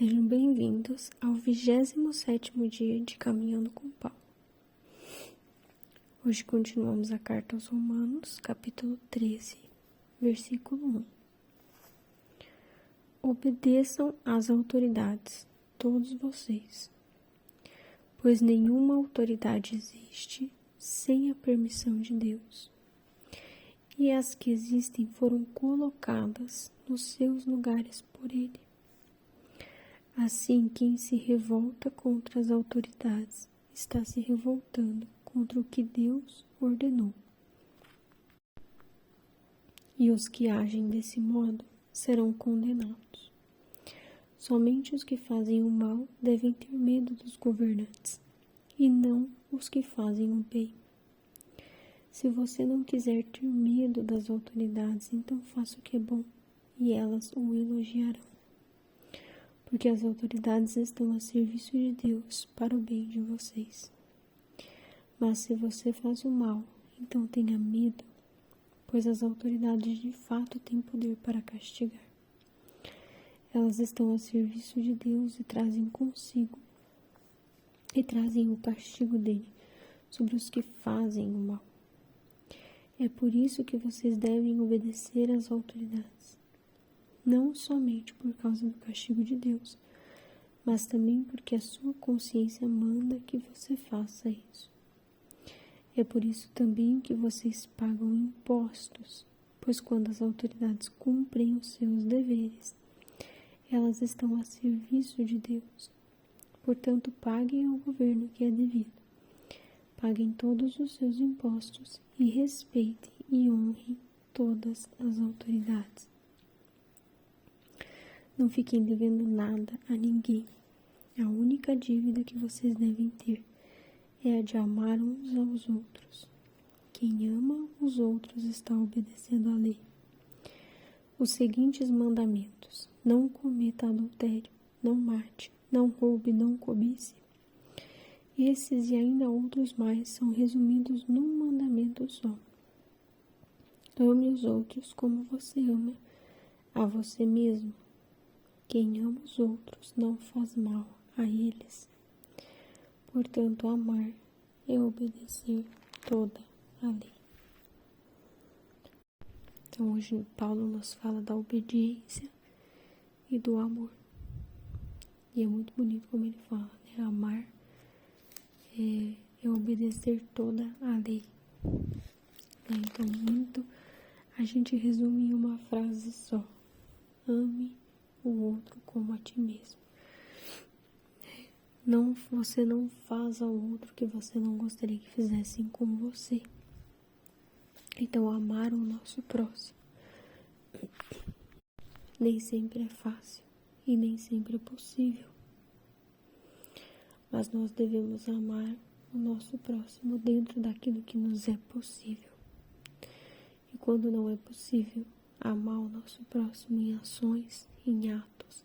Sejam bem-vindos ao 27º dia de Caminhando com Paulo. Hoje continuamos a carta aos Romanos, capítulo 13, versículo 1. Obedeçam às autoridades, todos vocês, pois nenhuma autoridade existe sem a permissão de Deus, e as que existem foram colocadas nos seus lugares por Ele. Assim, quem se revolta contra as autoridades está se revoltando contra o que Deus ordenou. E os que agem desse modo serão condenados. Somente os que fazem o mal devem ter medo dos governantes, e não os que fazem o bem. Se você não quiser ter medo das autoridades, então faça o que é bom, e elas o elogiarão. Porque as autoridades estão a serviço de Deus para o bem de vocês. Mas se você faz o mal, então tenha medo, pois as autoridades de fato têm poder para castigar. Elas estão a serviço de Deus e trazem o castigo dele sobre os que fazem o mal. É por isso que vocês devem obedecer às autoridades. Não somente por causa do castigo de Deus, mas também porque a sua consciência manda que você faça isso. É por isso também que vocês pagam impostos, pois quando as autoridades cumprem os seus deveres, elas estão a serviço de Deus. Portanto, paguem ao governo que é devido. Paguem todos os seus impostos e respeitem e honrem todas as autoridades. Não fiquem devendo nada a ninguém. A única dívida que vocês devem ter é a de amar uns aos outros. Quem ama os outros está obedecendo à lei. Os seguintes mandamentos: não cometa adultério, não mate, não roube, não cobice. Esses e ainda outros mais são resumidos num mandamento só. Ame os outros como você ama a você mesmo. Quem ama os outros não faz mal a eles. Portanto, amar é obedecer toda a lei. Então, hoje Paulo nos fala da obediência e do amor. E é muito bonito como ele fala, né? Amar é obedecer toda a lei. Então, muito a gente resume em uma frase só: ame o outro como a ti mesmo. Você não faz ao outro o que você não gostaria que fizessem com você. Então, amar o nosso próximo nem sempre é fácil e nem sempre é possível. Mas nós devemos amar o nosso próximo dentro daquilo que nos é possível. E quando não é possível amar o nosso próximo em ações, em atos,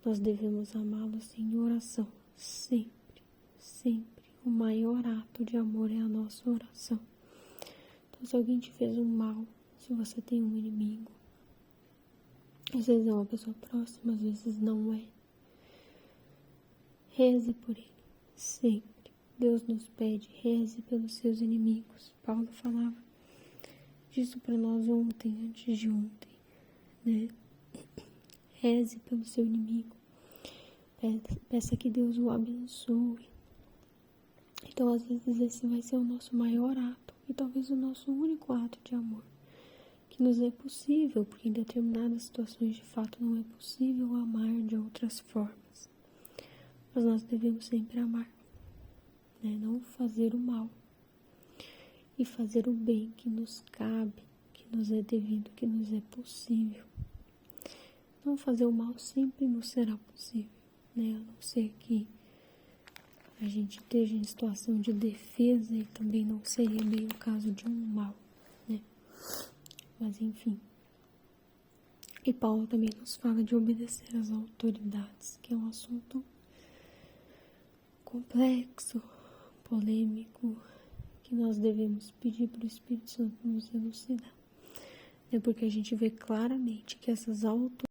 nós devemos amá-los em oração. Sempre, sempre. O maior ato de amor é a nossa oração. Então, se alguém te fez um mal, se você tem um inimigo, às vezes é uma pessoa próxima, às vezes não é, reze por ele, sempre. Deus nos pede, reze pelos seus inimigos. Paulo falava disso para nós ontem, antes de ontem, né? Reze pelo seu inimigo. Peça que Deus o abençoe. Então, às vezes, esse vai ser o nosso maior ato. E talvez o nosso único ato de amor. Que nos é possível, porque em determinadas situações, de fato, não é possível amar de outras formas. Mas nós devemos sempre amar. Né? Não fazer o mal. E fazer o bem que nos cabe, que nos é devido, que nos é possível. Não fazer o mal sempre nos será possível, né? A não ser que a gente esteja em situação de defesa e também não seria bem o caso de um mal, né? Mas enfim. E Paulo também nos fala de obedecer às autoridades, que é um assunto complexo, polêmico, que nós devemos pedir para o Espírito Santo nos elucidar. É porque a gente vê claramente que essas autoridades